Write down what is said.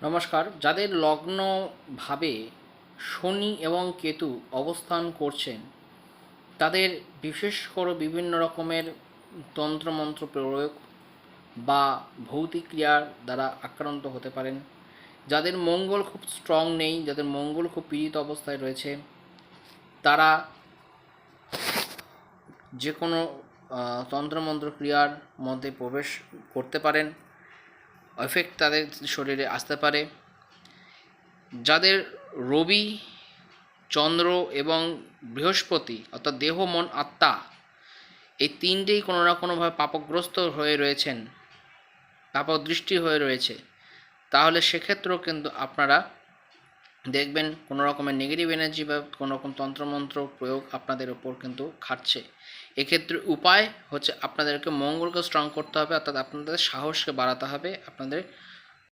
নমস্কার। যাদের লগ্নভাবে শনি এবং কেতু অবস্থান করছেন তাদের বিশেষ করে বিভিন্ন রকমের তন্ত্রমন্ত্র প্রয়োগ বা ভৌতিক ক্রিয়ার দ্বারা আক্রান্ত হতে পারেন। যাদের মঙ্গল খুব স্ট্রং নেই, যাদের মঙ্গল খুব পীড়িত অবস্থায় রয়েছে, তারা যে কোনো তন্ত্রমন্ত্র ক্রিয়ার মধ্যে প্রবেশ করতে পারেন, এফেক্ট তাদের শরীরে আসতে পারে। যাদের রবি, চন্দ্র এবং বৃহস্পতি অর্থাৎ দেহ, মন, আত্মা এই তিনটেই কোনো না কোনোভাবে পাপগ্রস্ত হয়ে রয়েছেন, পাপদৃষ্টি হয়ে রয়েছে, তাহলে সেক্ষেত্রেও কিন্তু আপনারা দেখবেন কোনো রকমের নেগেটিভ এনার্জি বা কোনো রকম তন্ত্রমন্ত্র প্রয়োগ আপনাদের ওপর কিন্তু খাটছে। এক্ষেত্রে উপায় হচ্ছে আপনাদেরকে মঙ্গলকে স্ট্রং করতে হবে, অর্থাৎ আপনাদের সাহসকে বাড়াতে হবে, আপনাদের